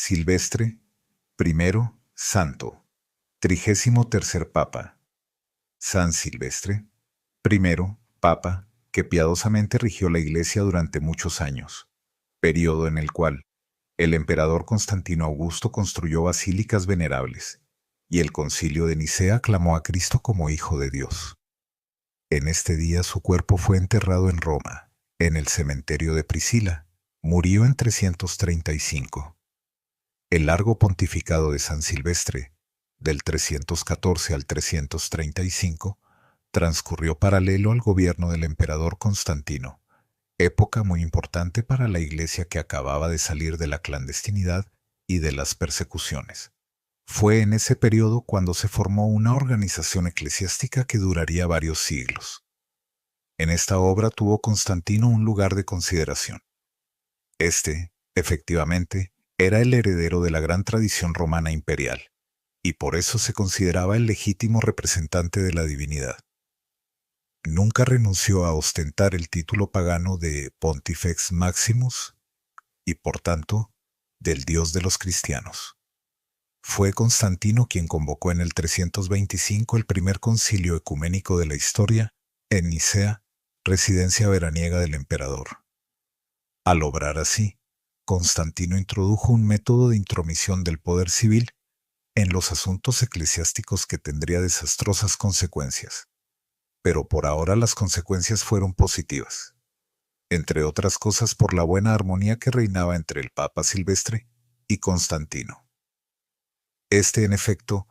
Silvestre, primero, santo, 33º Papa. San Silvestre, primero, Papa, que piadosamente rigió la Iglesia durante muchos años, periodo en el cual el emperador Constantino Augusto construyó basílicas venerables, y el Concilio de Nicea aclamó a Cristo como Hijo de Dios. En este día su cuerpo fue enterrado en Roma, en el cementerio de Priscila. Murió en 335. El largo pontificado de San Silvestre, del 314 al 335, transcurrió paralelo al gobierno del emperador Constantino, época muy importante para la Iglesia que acababa de salir de la clandestinidad y de las persecuciones. Fue en ese periodo cuando se formó una organización eclesiástica que duraría varios siglos. En esta obra tuvo Constantino un lugar de consideración. Este, efectivamente, era el heredero de la gran tradición romana imperial, y por eso se consideraba el legítimo representante de la divinidad. Nunca renunció a ostentar el título pagano de Pontifex Maximus y, por tanto, del Dios de los cristianos. Fue Constantino quien convocó en el 325 el primer concilio ecuménico de la historia, en Nicea, residencia veraniega del emperador. Al obrar así, Constantino introdujo un método de intromisión del poder civil en los asuntos eclesiásticos que tendría desastrosas consecuencias. Pero por ahora las consecuencias fueron positivas, entre otras cosas por la buena armonía que reinaba entre el Papa Silvestre y Constantino. Este, en efecto,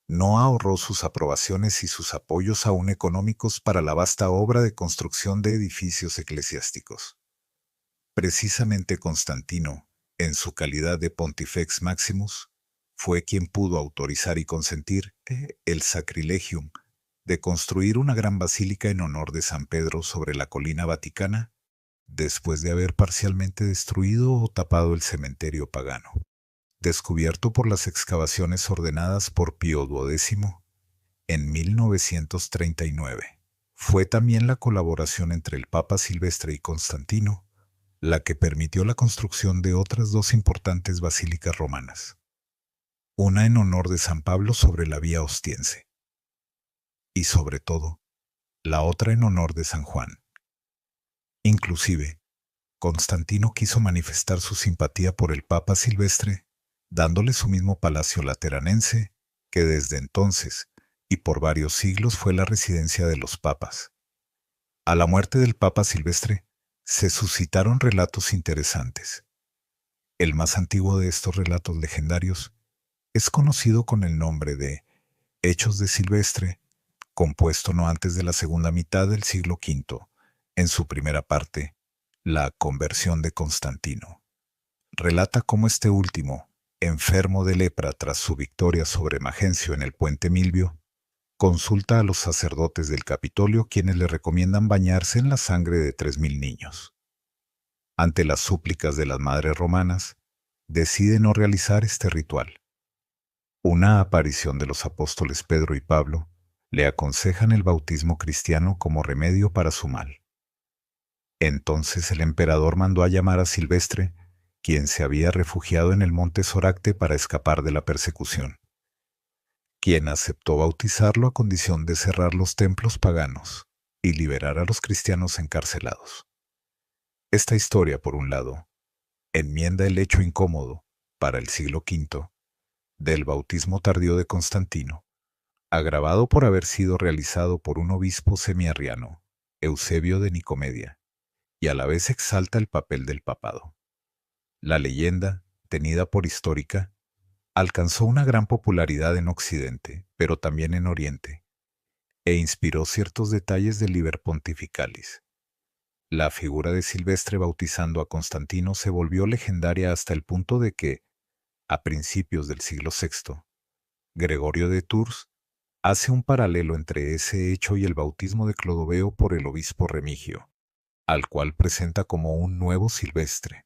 no ahorró sus aprobaciones y sus apoyos aún económicos para la vasta obra de construcción de edificios eclesiásticos. Precisamente Constantino, en su calidad de Pontifex Maximus, fue quien pudo autorizar y consentir el sacrilegium de construir una gran basílica en honor de San Pedro sobre la colina vaticana, después de haber parcialmente destruido o tapado el cementerio pagano, descubierto por las excavaciones ordenadas por Pío XII en 1939. Fue también la colaboración entre el Papa Silvestre y Constantino la que permitió la construcción de otras dos importantes basílicas romanas, una en honor de San Pablo sobre la vía Ostiense, y sobre todo, la otra en honor de San Juan. Inclusive, Constantino quiso manifestar su simpatía por el Papa Silvestre, dándole su mismo palacio lateranense, que desde entonces y por varios siglos fue la residencia de los papas. A la muerte del Papa Silvestre, se suscitaron relatos interesantes. El más antiguo de estos relatos legendarios es conocido con el nombre de Hechos de Silvestre, compuesto no antes de la segunda mitad del siglo V, en su primera parte, la conversión de Constantino. Relata cómo este último, enfermo de lepra tras su victoria sobre Magencio en el puente Milvio, consulta a los sacerdotes del Capitolio quienes le recomiendan bañarse en la sangre de 3000 niños. Ante las súplicas de las madres romanas, decide no realizar este ritual. Una aparición de los apóstoles Pedro y Pablo le aconsejan el bautismo cristiano como remedio para su mal. Entonces el emperador mandó a llamar a Silvestre, quien se había refugiado en el monte Soracte para escapar de la persecución, quien aceptó bautizarlo a condición de cerrar los templos paganos y liberar a los cristianos encarcelados. Esta historia, por un lado, enmienda el hecho incómodo, para el siglo V, del bautismo tardío de Constantino, agravado por haber sido realizado por un obispo semiarriano, Eusebio de Nicomedia, y a la vez exalta el papel del papado. La leyenda, tenida por histórica, alcanzó una gran popularidad en Occidente, pero también en Oriente, e inspiró ciertos detalles del Liber Pontificalis. La figura de Silvestre bautizando a Constantino se volvió legendaria hasta el punto de que, a principios del siglo VI, Gregorio de Tours hace un paralelo entre ese hecho y el bautismo de Clodoveo por el obispo Remigio, al cual presenta como un nuevo Silvestre.